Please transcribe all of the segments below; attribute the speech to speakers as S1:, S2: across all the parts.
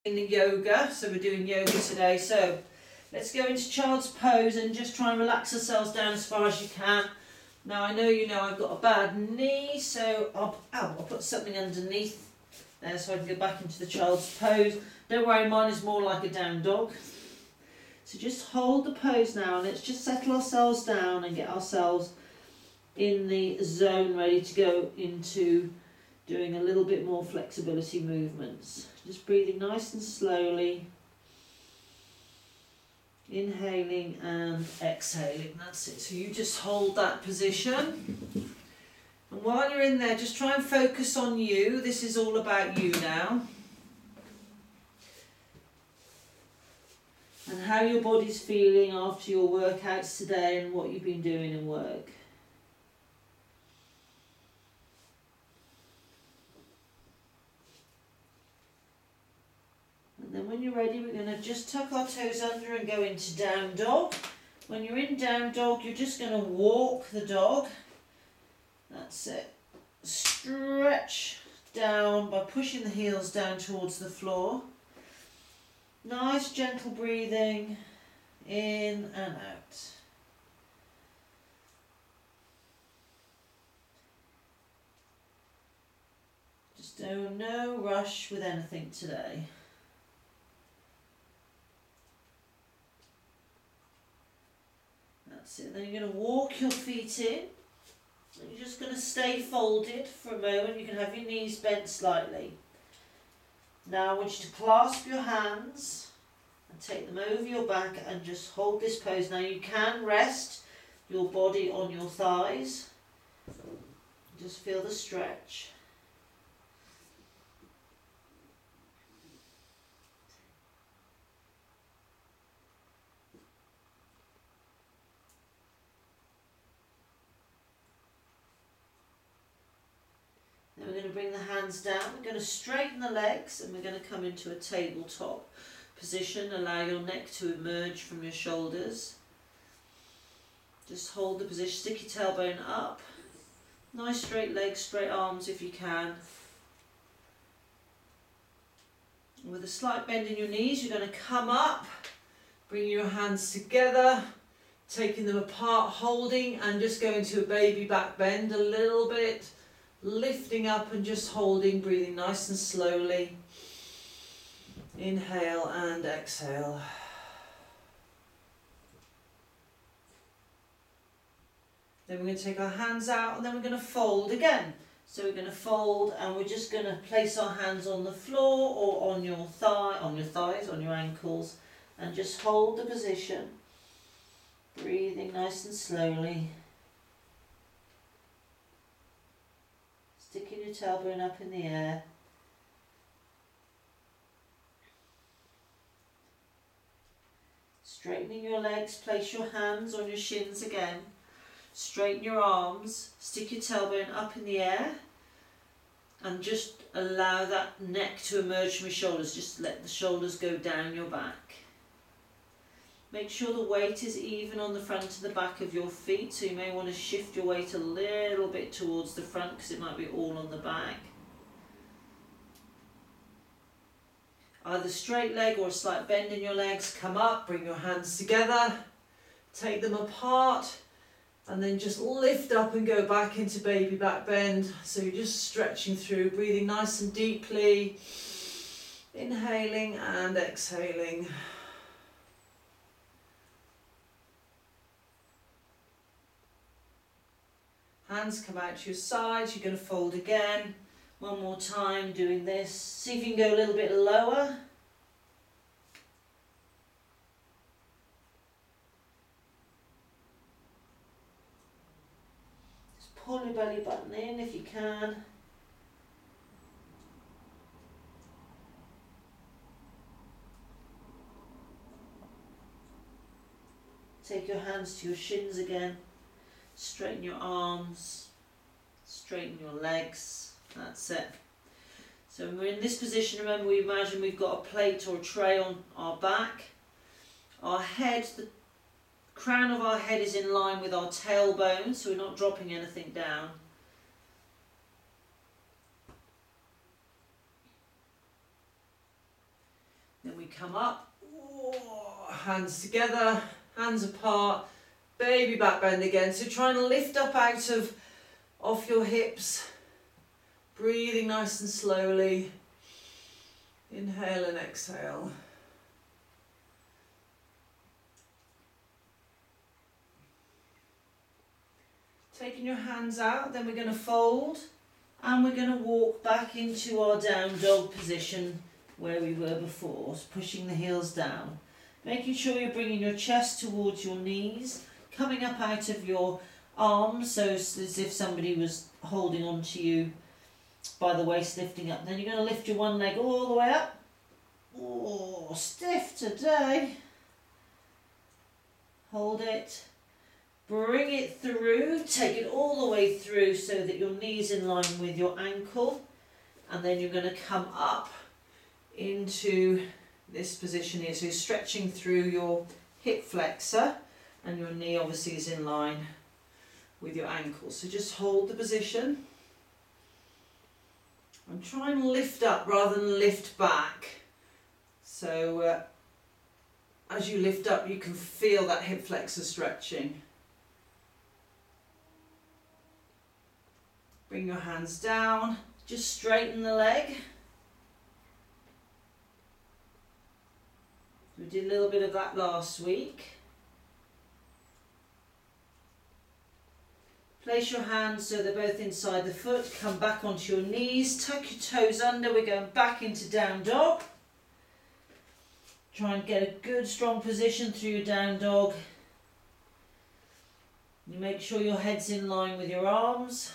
S1: in the yoga, so we're doing yoga today. So let's go into child's pose and just try and relax ourselves down as far as you can. Now I know I've got a bad knee, so I'll put something underneath there so I can go back into the child's pose. Don't worry, mine is more like a down dog. So just hold the pose now and let's just settle ourselves down and get ourselves in the zone ready to go into doing a little bit more flexibility movements. Just breathing nice and slowly. Inhaling and exhaling, that's it. So you just hold that position. And while you're in there, just try and focus on you. This is all about you now. And how your body's feeling after your workouts today and what you've been doing in work. And then when you're ready, we're going to just tuck our toes under and go into down dog. When you're in down dog, you're just going to walk the dog. That's it. Stretch down by pushing the heels down towards the floor. Nice gentle breathing in and out. Just no rush with anything today. That's it. Then you're going to walk your feet in. And you're just going to stay folded for a moment. You can have your knees bent slightly. Now I want you to clasp your hands and take them over your back and just hold this pose. Now you can rest your body on your thighs. Just feel the stretch. We're going to bring the hands down, we're going to straighten the legs and we're going to come into a tabletop position. Allow your neck to emerge from your shoulders. Just hold the position, stick your tailbone up. Nice straight legs, straight arms if you can. And with a slight bend in your knees, you're going to come up, bring your hands together, taking them apart, holding and just go into a baby back bend a little bit. Lifting up and just holding, breathing nice and slowly. Inhale and exhale. Then we're going to take our hands out and then we're going to fold again. So we're going to fold and we're just going to place our hands on the floor or on your thighs, on your ankles, and just hold the position. Breathing nice and slowly. Sticking your tailbone up in the air. Straightening your legs, place your hands on your shins again. Straighten your arms, stick your tailbone up in the air and just allow that neck to emerge from your shoulders. Just let the shoulders go down your back. Make sure the weight is even on the front and the back of your feet, so you may want to shift your weight a little bit towards the front because it might be all on the back. Either straight leg or a slight bend in your legs. Come up, bring your hands together, take them apart, and then just lift up and go back into baby back bend. So you're just stretching through, breathing nice and deeply, inhaling and exhaling. Hands come out to your sides, you're going to fold again. One more time doing this. See if you can go a little bit lower. Just pull your belly button in if you can. Take your hands to your shins again. Straighten your arms, straighten your legs, that's it. So when we're in this position, remember we imagine we've got a plate or a tray on our back. Our head, the crown of our head is in line with our tailbone, so we're not dropping anything down. come up, hands together, hands apart, baby back bend again. So try and lift up out of off your hips, breathing nice and slowly. Inhale and exhale. Taking your hands out, then we're going to fold and we're going to walk back into our down dog position where we were before, pushing the heels down. Making sure you're bringing your chest towards your knees, coming up out of your arms, so as if somebody was holding on to you by the waist, lifting up. Then you're going to lift your one leg all the way up. Oh, stiff today. Hold it. Bring it through, take it all the way through so that your knee's in line with your ankle. And then you're going to come up into this position here. So you're stretching through your hip flexor and your knee obviously is in line with your ankle. So just hold the position. And try and lift up rather than lift back. So as you lift up, you can feel that hip flexor stretching. Bring your hands down, just straighten the leg. We did a little bit of that last week. Place your hands so they're both inside the foot, come back onto your knees, tuck your toes under, we're going back into down dog. Try and get a good strong position through your down dog. You make sure your head's in line with your arms.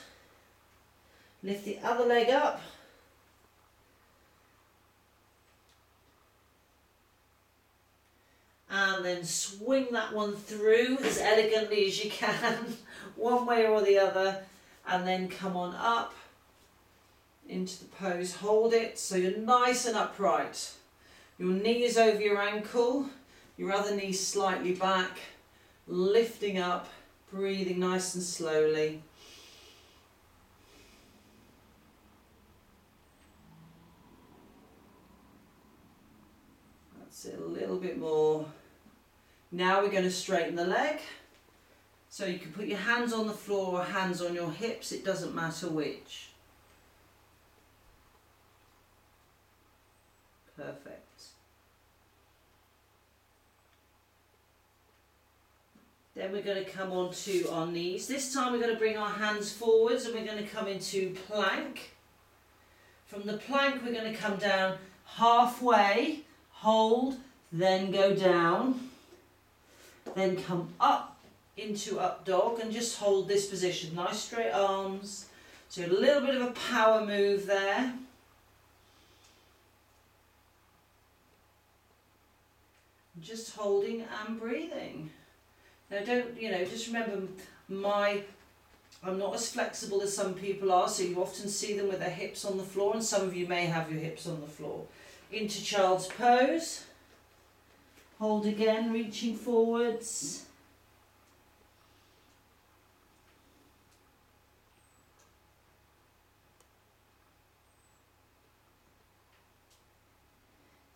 S1: Lift the other leg up. And then swing that one through as elegantly as you can, one way or the other, and then come on up into the pose. Hold it so you're nice and upright. Your knee is over your ankle, your other knee slightly back, lifting up, breathing nice and slowly. That's it, a little bit more. Now we're going to straighten the leg. So you can put your hands on the floor or hands on your hips, it doesn't matter which. Perfect. Then we're going to come onto our knees. This time we're going to bring our hands forwards and we're going to come into plank. From the plank we're going to come down halfway, hold, then go down. Then come up into up dog and just hold this position. Nice straight arms. So a little bit of a power move there. Just holding and breathing. Now don't, just remember I'm not as flexible as some people are, so you often see them with their hips on the floor, and some of you may have your hips on the floor. Into child's pose. Hold again, reaching forwards.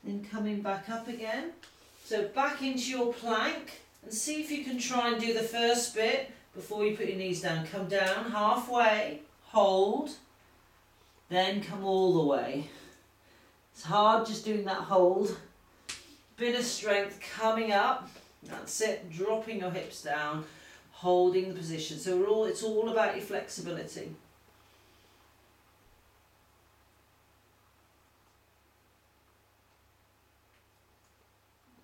S1: Then coming back up again. So back into your plank and see if you can try and do the first bit before you put your knees down. Come down halfway, hold, then come all the way. It's hard just doing that hold. Bit of strength coming up. That's it, dropping your hips down, holding the position. So it's all about your flexibility.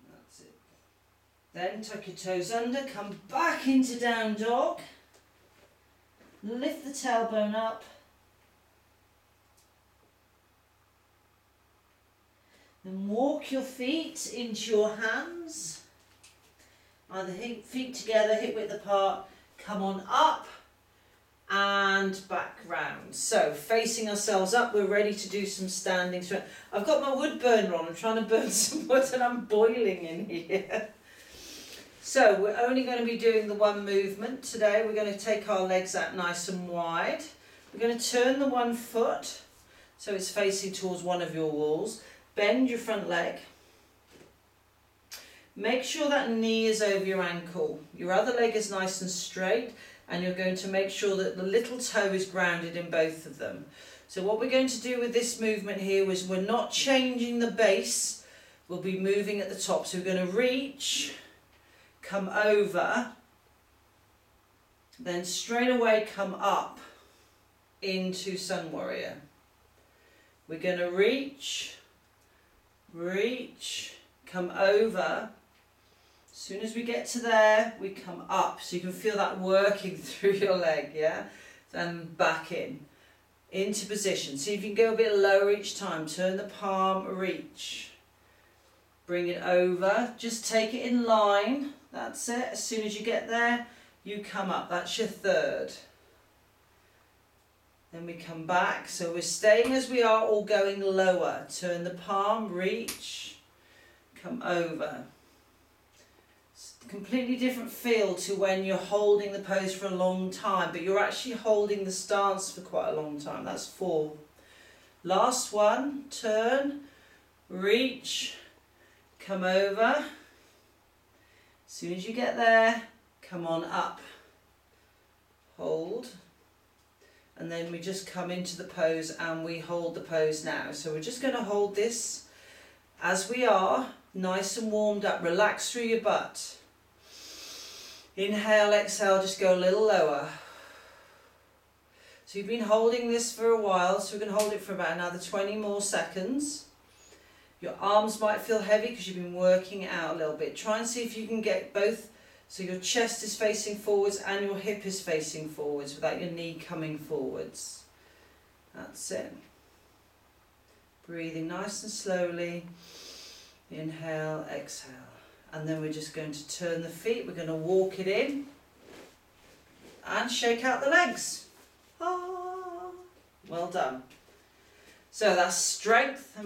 S1: That's it. Then tuck your toes under, come back into down dog. Lift the tailbone up. Then walk your feet into your hands. Either feet together, hip width apart. Come on up and back round. So facing ourselves up, we're ready to do some standing strength. I've got my wood burner on. I'm trying to burn some wood and I'm boiling in here. So we're only going to be doing the one movement today. We're going to take our legs out nice and wide. We're going to turn the one foot so it's facing towards one of your walls. Bend your front leg. Make sure that knee is over your ankle. Your other leg is nice and straight, and you're going to make sure that the little toe is grounded in both of them. So what we're going to do with this movement here is we're not changing the base, we'll be moving at the top. So we're going to reach, come over, then straight away come up into Sun Warrior. We're going to reach, come over. As soon as we get to there, we come up. So you can feel that working through your leg, yeah? And back in. Into position. See if you can go a bit lower each time. Turn the palm, reach. Bring it over. Just take it in line. That's it. As soon as you get there, you come up. That's your third. Then we come back. So we're staying as we are or going lower. Turn the palm, reach, come over. It's a completely different feel to when you're holding the pose for a long time, but you're actually holding the stance for quite a long time. That's 4. Last one, turn, reach, come over. As soon as you get there, come on up. Hold. And then we just come into the pose and we hold the pose now. So we're just going to hold this as we are, nice and warmed up. Relax through your butt. Inhale, exhale, just go a little lower. So you've been holding this for a while, so we're going to hold it for about another 20 more seconds. Your arms might feel heavy because you've been working it out a little bit. Try and see if you can get both. So your chest is facing forwards and your hip is facing forwards without your knee coming forwards. That's it. Breathing nice and slowly. Inhale, exhale. And then we're just going to turn the feet. We're going to walk it in and shake out the legs. Ah, well done. So that's strength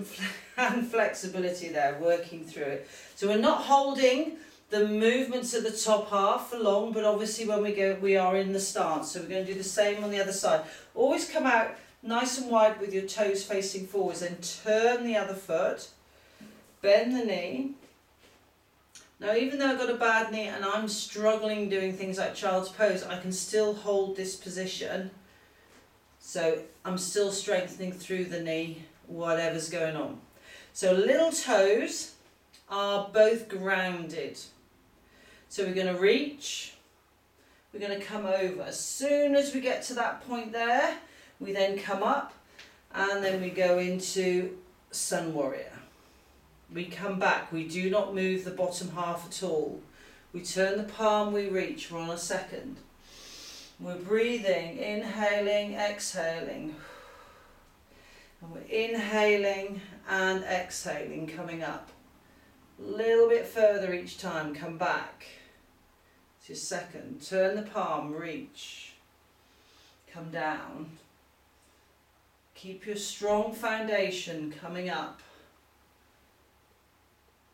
S1: and flexibility there, working through it. So we're not holding the movements at the top half for long, but obviously when we go, we are in the stance. So we're going to do the same on the other side. Always come out nice and wide with your toes facing forwards, then turn the other foot, bend the knee. Now, even though I've got a bad knee and I'm struggling doing things like child's pose, I can still hold this position. So I'm still strengthening through the knee, whatever's going on. So little toes are both grounded. So we're going to reach, we're going to come over. As soon as we get to that point there, we then come up and then we go into Sun Warrior. We come back, we do not move the bottom half at all. We turn the palm, we reach, we're on a second. We're breathing, inhaling, exhaling. And we're inhaling and exhaling, coming up. A little bit further each time, come back. It's your second. Turn the palm, reach. Come down. Keep your strong foundation coming up.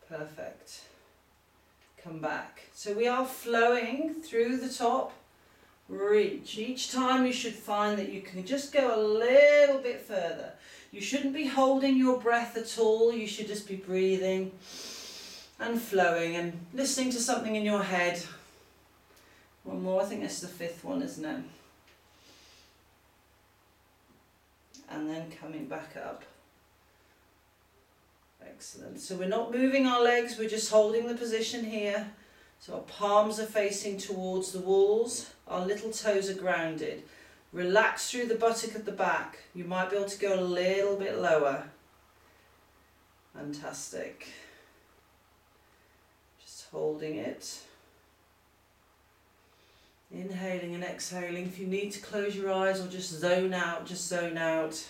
S1: Perfect. Come back. So we are flowing through the top. Reach. Each time you should find that you can just go a little bit further. You shouldn't be holding your breath at all. You should just be breathing and flowing and listening to something in your head. One more. I think that's the 5th one, isn't it? And then coming back up. Excellent. So we're not moving our legs, we're just holding the position here. So our palms are facing towards the walls, our little toes are grounded. Relax through the buttock at the back. You might be able to go a little bit lower. Fantastic. Just holding it. Inhaling and exhaling. If you need to close your eyes or just zone out, just zone out.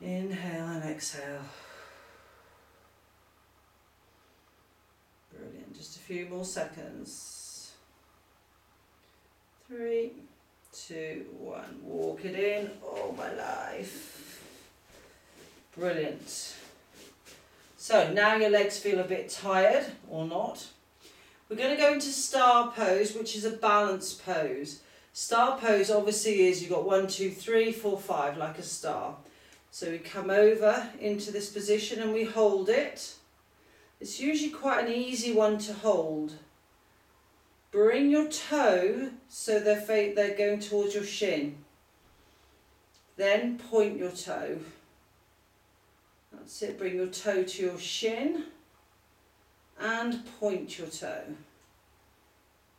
S1: Inhale and exhale. Brilliant. Just a few more seconds. 3, 2, 1. Walk it in. Oh, my life. Brilliant. So now your legs feel a bit tired or not. We're going to go into star pose, which is a balance pose. Star pose obviously is you've got 1, 2, 3, 4, 5 like a star. So we come over into this position and we hold it. It's usually quite an easy one to hold. Bring your toe so they're going towards your shin. Then point your toe. That's it, bring your toe to your shin and point your toe.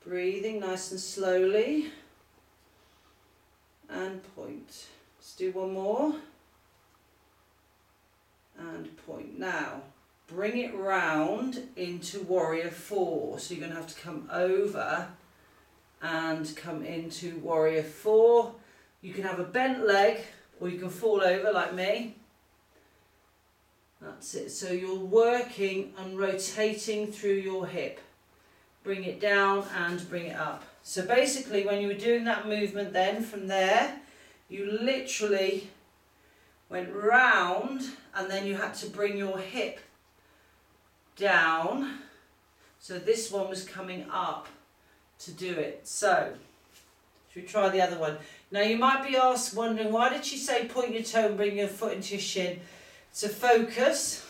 S1: Breathing nice and slowly and point. Let's do one more and point. Now bring it round into warrior 4. So you're going to have to come over and come into warrior 4. You can have a bent leg or you can fall over like me. That's it. So you're working and rotating through your hip. Bring it down and bring it up. So basically when you were doing that movement then from there, you literally went round and then you had to bring your hip down. So this one was coming up to do it. So should we try the other one? Now you might be wondering, why did she say point your toe and bring your foot into your shin? To focus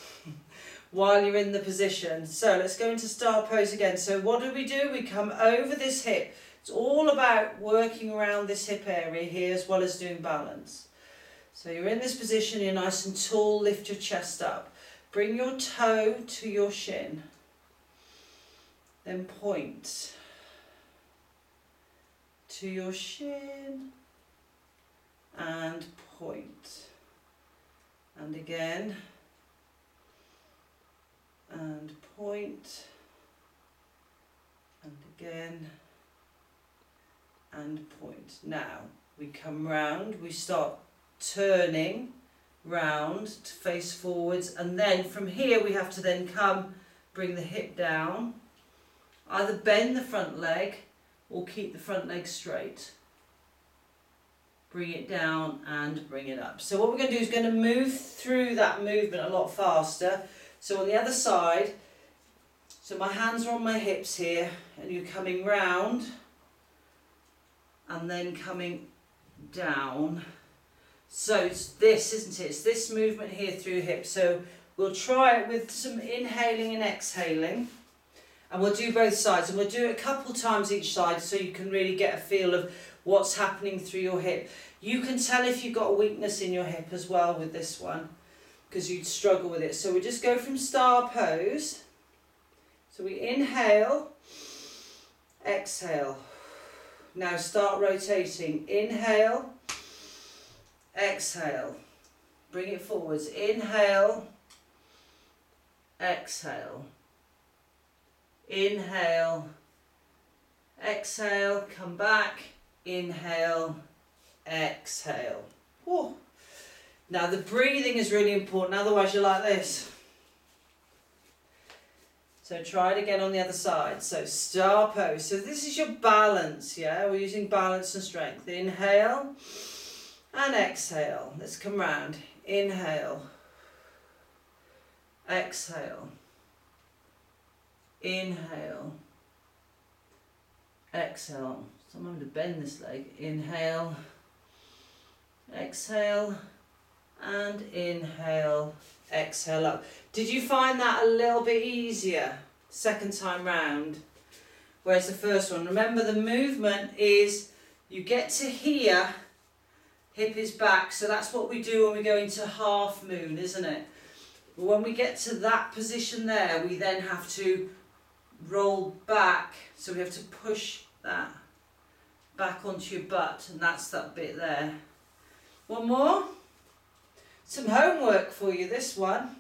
S1: while you're in the position. So let's go into star pose again. So what do? We come over this hip. It's all about working around this hip area here as well as doing balance. So you're in this position, you're nice and tall, lift your chest up. Bring your toe to your shin. Then point to your shin and point. And again, and point, and again, and point. Now we come round, we start turning round to face forwards, and then from here we have to then bring the hip down, either bend the front leg or keep the front leg straight. Bring it down and bring it up. So what we're going to do is going to move through that movement a lot faster. So on the other side, so my hands are on my hips here and you're coming round and then coming down. So it's this, isn't it? It's this movement here through hips. So we'll try it with some inhaling and exhaling. And we'll do both sides, and we'll do it a couple times each side so you can really get a feel of what's happening through your hip. You can tell if you've got a weakness in your hip as well with this one, because you'd struggle with it. So we just go from star pose. So we inhale, exhale. Now start rotating. Inhale, exhale. Bring it forwards. Inhale, exhale. Inhale, exhale, come back, inhale, exhale. Whew. Now the breathing is really important, otherwise you're like this. So try it again on the other side. So star pose. So this is your balance, yeah? We're using balance and strength. Inhale and exhale. Let's come round. Inhale, exhale. Inhale, exhale. So I'm going to bend this leg. Inhale, exhale, and inhale, exhale up. Did you find that a little bit easier second time round? Whereas the first one, remember the movement is you get to here, hip is back. So that's what we do when we go into half moon, isn't it? But when we get to that position there, we then have to roll back, so we have to push that back onto your butt, and that's that bit there. One more. Some homework for you, this one.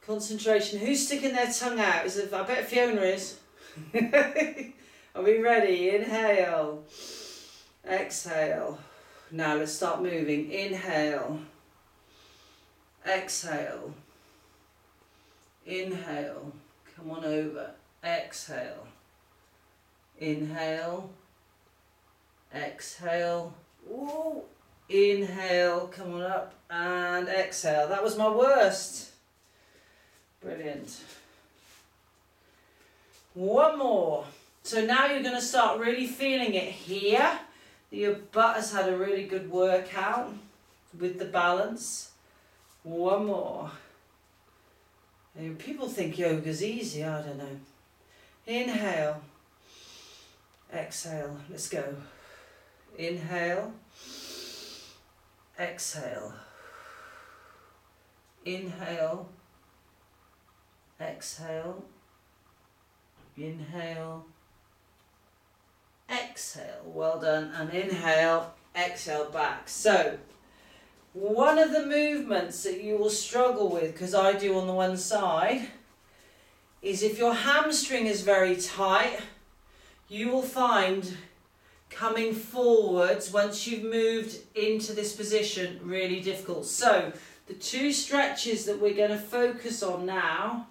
S1: Concentration. Who's sticking their tongue out? I bet Fiona is. Are we ready? Inhale, exhale. Now let's start moving. Inhale, exhale. Inhale, come on over, exhale, inhale, exhale, ooh, inhale, come on up, and exhale. That was my worst. Brilliant. One more. So now you're going to start really feeling it here. Your butt has had a really good workout with the balance. One more. People think yoga's easy, I don't know. Inhale, exhale, let's go. Inhale, exhale. Inhale, exhale, inhale, exhale. Well done. And inhale, exhale back. So, one of the movements that you will struggle with, because I do on the one side, is if your hamstring is very tight, you will find coming forwards once you've moved into this position really difficult. So, the two stretches that we're going to focus on now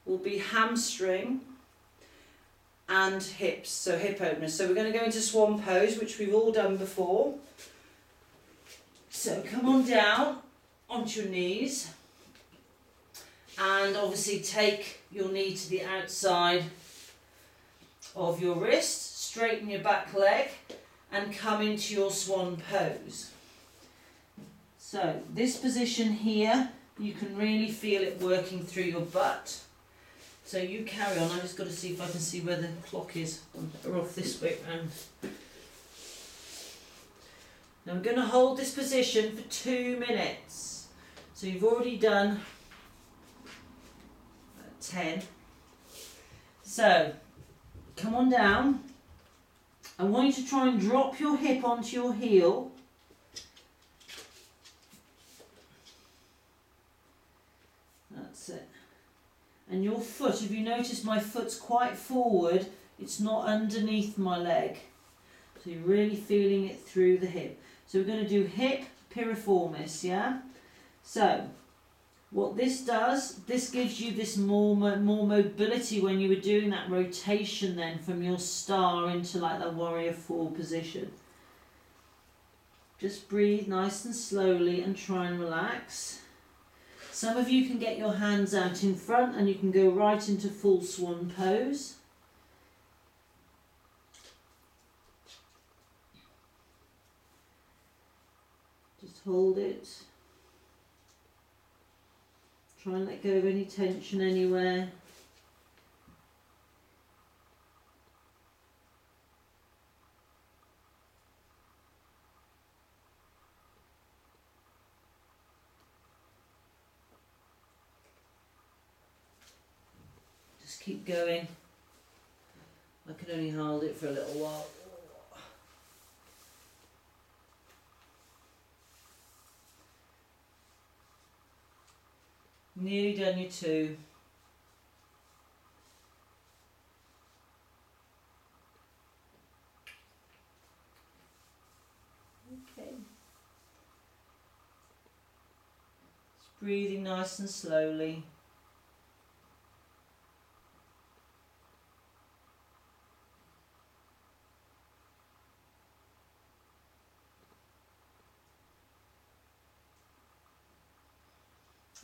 S1: will be hamstring and hips, so hip openers. So we're going to go into swan pose, which we've all done before. So come on down onto your knees and obviously take your knee to the outside of your wrist, straighten your back leg and come into your swan pose. So this position here, you can really feel it working through your butt. So you carry on. I just got to see if I can see where the clock is. We're off this way round. Now I'm going to hold this position for 2 minutes. So you've already done 10. So come on down. I want you to try and drop your hip onto your heel. That's it. And your foot, if you notice my foot's quite forward, it's not underneath my leg. So you're really feeling it through the hip. So we're going to do hip piriformis, yeah? So what this does, this gives you this more mobility when you were doing that rotation then from your star into like the warrior 4 position. Just breathe nice and slowly and try and relax. Some of you can get your hands out in front and you can go right into full swan pose. Just hold it. Try and let go of any tension anywhere. Keep going. I can only hold it for a little while. Nearly done your 2. Okay. Just breathing nice and slowly.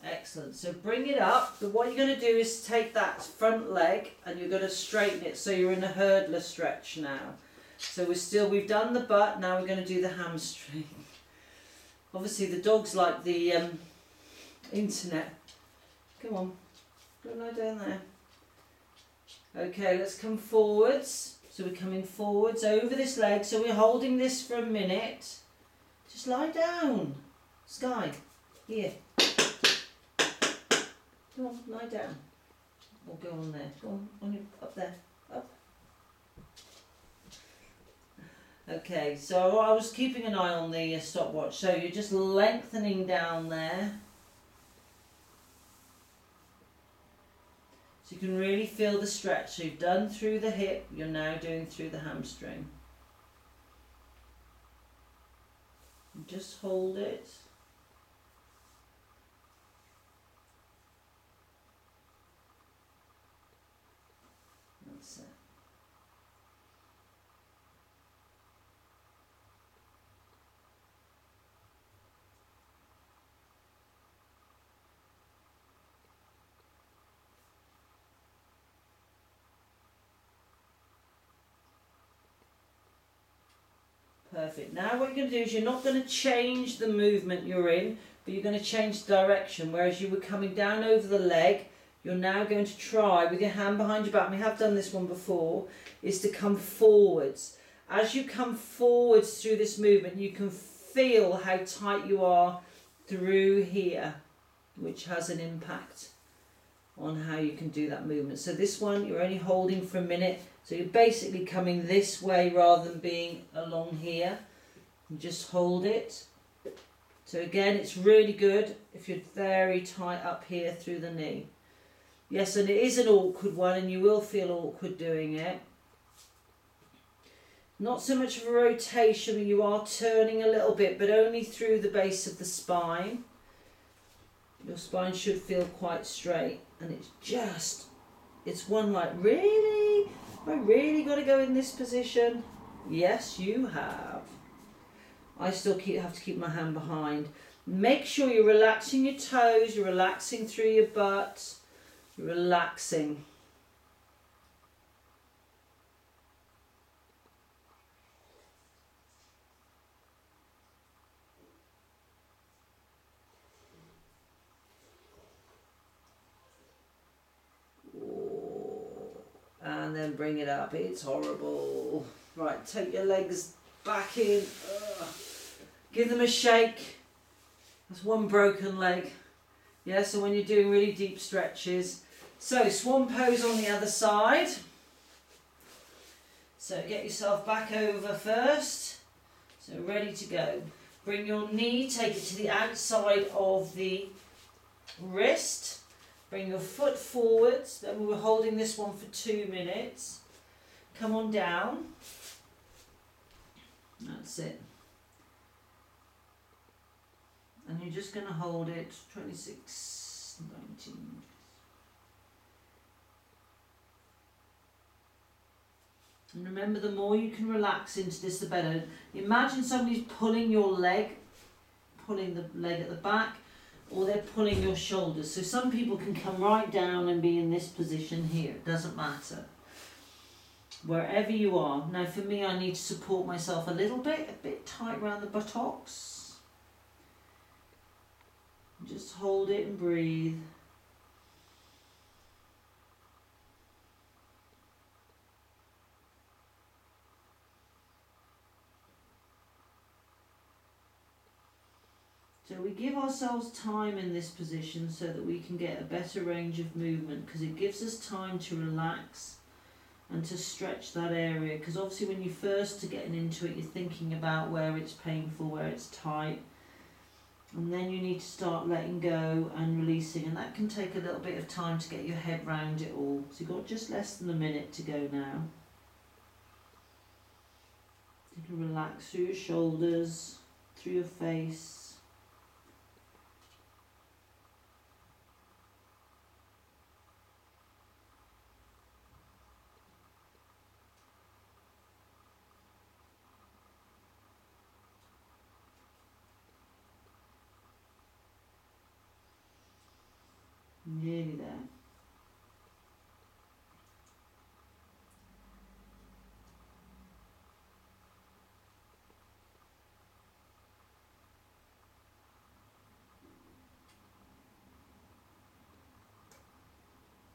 S1: Excellent. So bring it up, but what you're going to do is take that front leg and you're going to straighten it so you're in a hurdler stretch now. So we've done the butt, now we're going to do the hamstring. Obviously the dogs like the internet. Come on, go lie down there. Okay, let's come forwards. So we're coming forwards over this leg, so we're holding this for a minute. Just lie down. Sky, here. Go on, lie down. Or go on there. Go on your, up there. Up. Okay, so I was keeping an eye on the stopwatch. So you're just lengthening down there. So you can really feel the stretch. So you've done through the hip, you're now doing through the hamstring. And just hold it. That's it. Perfect. Now what you're going to do is you're not going to change the movement you're in, but you're going to change the direction. Whereas you were coming down over the leg, you're now going to try with your hand behind your back, we have done this one before, is to come forwards. As you come forwards through this movement, you can feel how tight you are through here, which has an impact on how you can do that movement. So this one, you're only holding for a minute. So you're basically coming this way rather than being along here. You just hold it. So again, it's really good if you're very tight up here through the knee. Yes, and it is an awkward one and you will feel awkward doing it. Not so much of a rotation, but you are turning a little bit, but only through the base of the spine. Your spine should feel quite straight, and it's one like, really? Have I really got to go in this position? Yes, you have. I still have to keep my hand behind. Make sure you're relaxing your toes, you're relaxing through your butt, you're relaxing. And then bring it up. It's horrible. Right, take your legs back in. Ugh. Give them a shake. That's one broken leg. Yeah, so when you're doing really deep stretches. So swan pose on the other side. So get yourself back over first. So ready to go. Bring your knee, take it to the outside of the wrist. Bring your foot forwards, then we were holding this one for 2 minutes. Come on down. That's it. And you're just going to hold it 26, 19. And remember, the more you can relax into this, the better. Imagine somebody's pulling your leg, pulling the leg at the back, or they're pulling your shoulders. So some people can come right down and be in this position here. It doesn't matter. Wherever you are. Now for me, I need to support myself a bit tight around the buttocks. Just hold it and breathe. So we give ourselves time in this position so that we can get a better range of movement, because it gives us time to relax and to stretch that area. Because obviously when you first are getting into it, you're thinking about where it's painful, where it's tight. And then you need to start letting go and releasing. And that can take a little bit of time to get your head round it all. So you've got just less than a minute to go now. You can relax through your shoulders, through your face. Nearly there.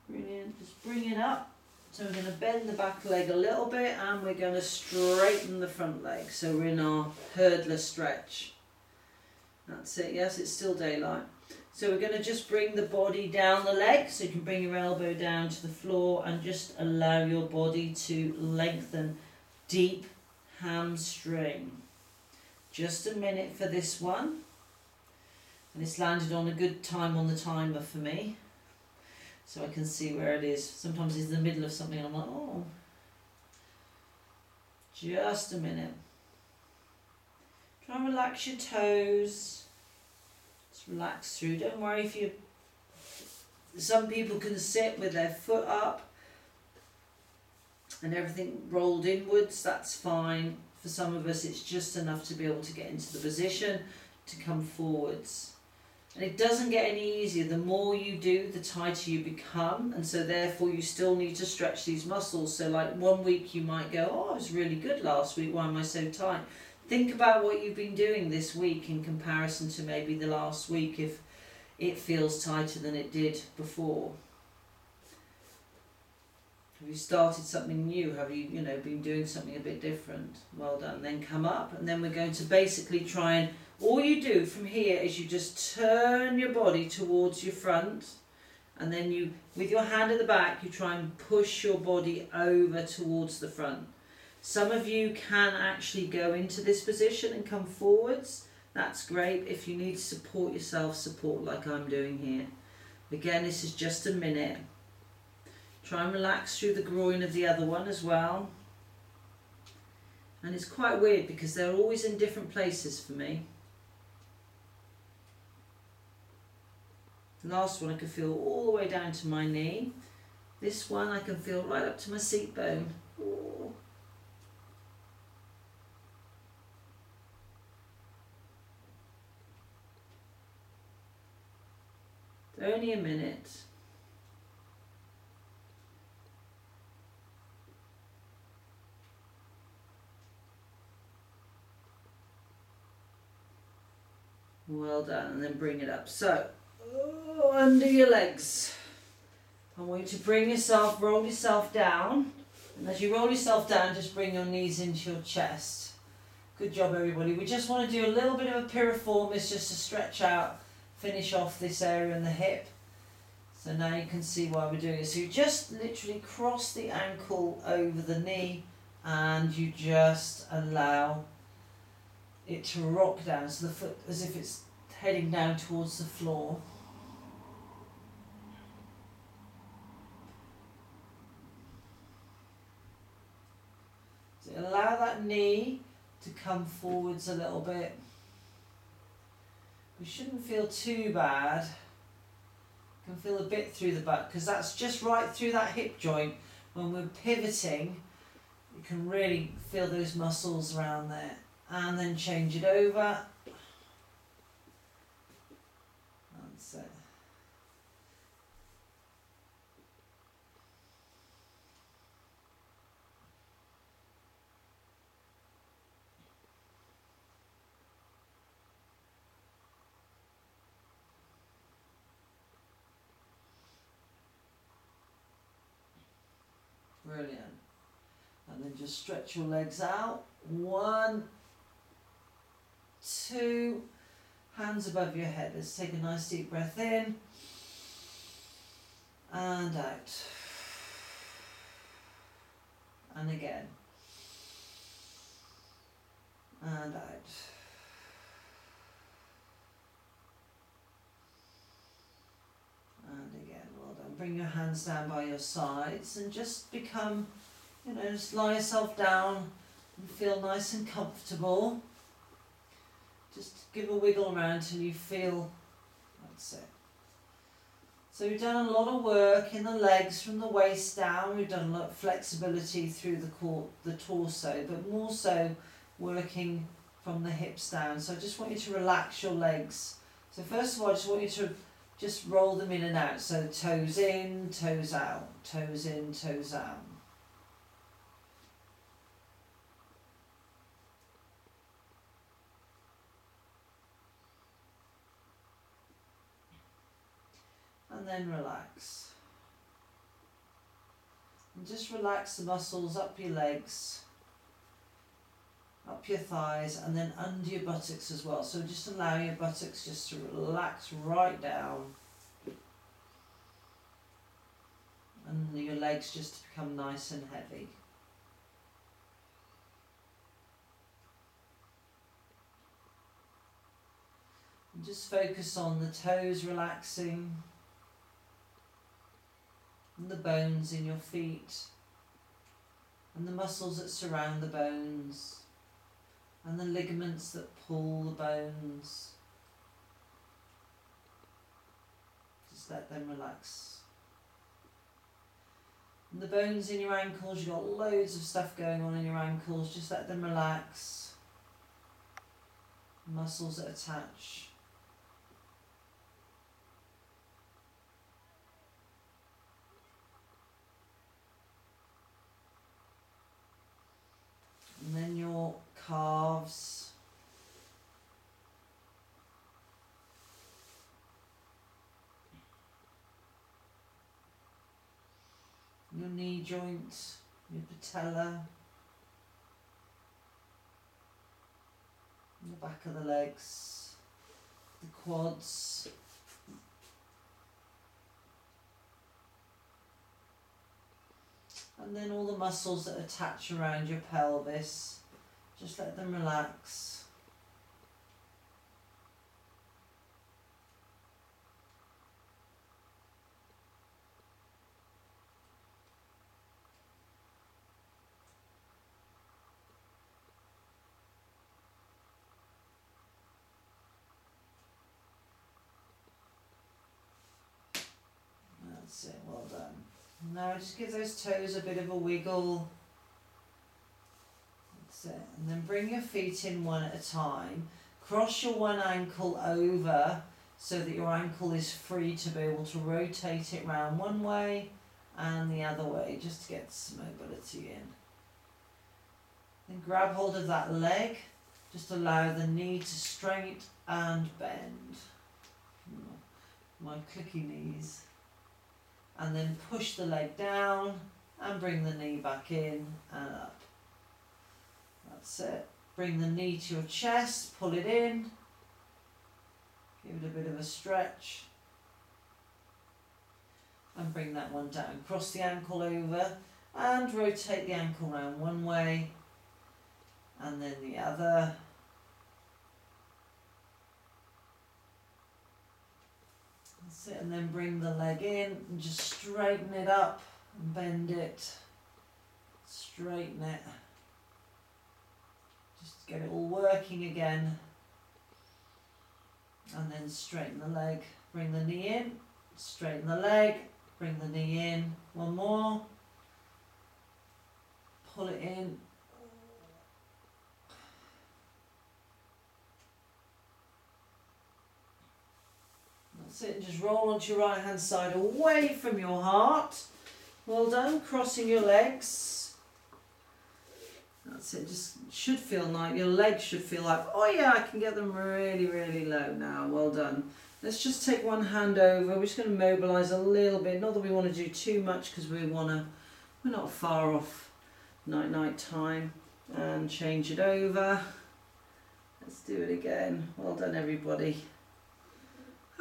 S1: Brilliant. Just bring it up. So we're going to bend the back leg a little bit and we're going to straighten the front leg. So we're in our hurdler stretch. That's it. Yes, it's still daylight. So we're going to just bring the body down the leg, so you can bring your elbow down to the floor and just allow your body to lengthen. Deep hamstring. Just a minute for this one. And it's landed on a good time on the timer for me, so I can see where it is. Sometimes it's in the middle of something and I'm like, oh. Just a minute. Try and relax your toes. Relax through. Don't worry if you. Some people can sit with their foot up and everything rolled inwards. That's fine. For some of us, it's just enough to be able to get into the position to come forwards. And it doesn't get any easier. The more you do, the tighter you become, and so therefore you still need to stretch these muscles. So like 1 week you might go, oh, I was really good last week. Why am I so tight? Think about what you've been doing this week in comparison to maybe the last week, if it feels tighter than it did before. Have you started something new? Have you, been doing something a bit different? Well done. Then come up, and then we're going to basically try and, all you do from here is you just turn your body towards your front, and then you, with your hand at the back, you try and push your body over towards the front. Some of you can actually go into this position and come forwards. That's great. If you need to support yourself, support like I'm doing here. Again, this is just a minute. Try and relax through the groin of the other one as well. And it's quite weird because they're always in different places for me. The last one I can feel all the way down to my knee. This one I can feel right up to my seat bone. Ooh. Only a minute. Well done, and then bring it up. So, under your legs. I want you to bring yourself, roll yourself down. And as you roll yourself down, just bring your knees into your chest. Good job, everybody. We just want to do a little bit of a piriformis just to stretch out, finish off this area in the hip. So now you can see why we're doing it. So you just literally cross the ankle over the knee, and you just allow it to rock down, so the foot as if it's heading down towards the floor. So allow that knee to come forwards a little bit. We shouldn't feel too bad. You can feel a bit through the butt because that's just right through that hip joint. When we're pivoting, you can really feel those muscles around there. And then change it over. That's it. Brilliant. And then just stretch your legs out. 1, 2, hands above your head. Let's take a nice deep breath in and out. And again. And out. And again. Well done. Bring your hands down by your sides and just become, just lie yourself down and feel nice and comfortable. Just give a wiggle around till you feel, that's it. So we've done a lot of work in the legs from the waist down. We've done a lot of flexibility through the torso, but more so working from the hips down. So I just want you to relax your legs. So first of all, I just want you to just roll them in and out. So toes in, toes out, toes in, toes out. And then relax. And just relax the muscles up your legs, up your thighs, and then under your buttocks as well. So just allow your buttocks just to relax right down. And your legs just to become nice and heavy. And just focus on the toes relaxing, and the bones in your feet, and the muscles that surround the bones, and the ligaments that pull the bones. Just let them relax. And the bones in your ankles, you've got loads of stuff going on in your ankles, just let them relax. Muscles that attach. And then your calves. your knee joint, your patella, the back of the legs, the quads. And then all the muscles that attach around your pelvis, just let them relax. That's it, well done. Now just give those toes a bit of a wiggle. That's it. And then bring your feet in one at a time. Cross your one ankle over so that your ankle is free to be able to rotate it round one way and the other way, just to get some mobility in. Then grab hold of that leg. Just allow the knee to straight and bend. My clicky knees. And then push the leg down and bring the knee back in and up. That's it. Bring the knee to your chest, pull it in, give it a bit of a stretch, and bring that one down. Cross the ankle over and rotate the ankle round one way and then the other. That's it, and then bring the leg in and just straighten it up and bend it. Straighten it. Just get it all working again. And then straighten the leg. Bring the knee in. Straighten the leg. Bring the knee in. One more. Pull it in. That's it, and just roll onto your right hand side away from your heart. Well done, crossing your legs. That's it, just should feel like, your legs should feel like, oh yeah, I can get them really, really low now. Well done. Let's just take one hand over. We're just going to mobilise a little bit. Not that we want to do too much because we're not far off night time. And change it over. Let's do it again. Well done, everybody.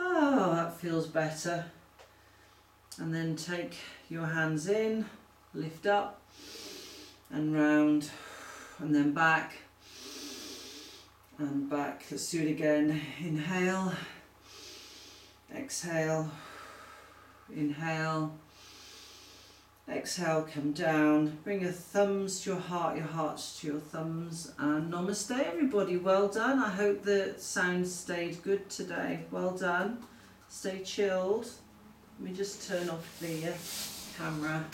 S1: Oh, that feels better. And then take your hands in, lift up and round, and then back and back. Let's do it again. Inhale, exhale, inhale, exhale, come down. Bring your thumbs to your hearts to your thumbs, and namaste, everybody. Well done. I hope the sound stayed good today. Well done. Stay chilled. Let me just turn off the camera.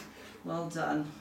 S1: Well done.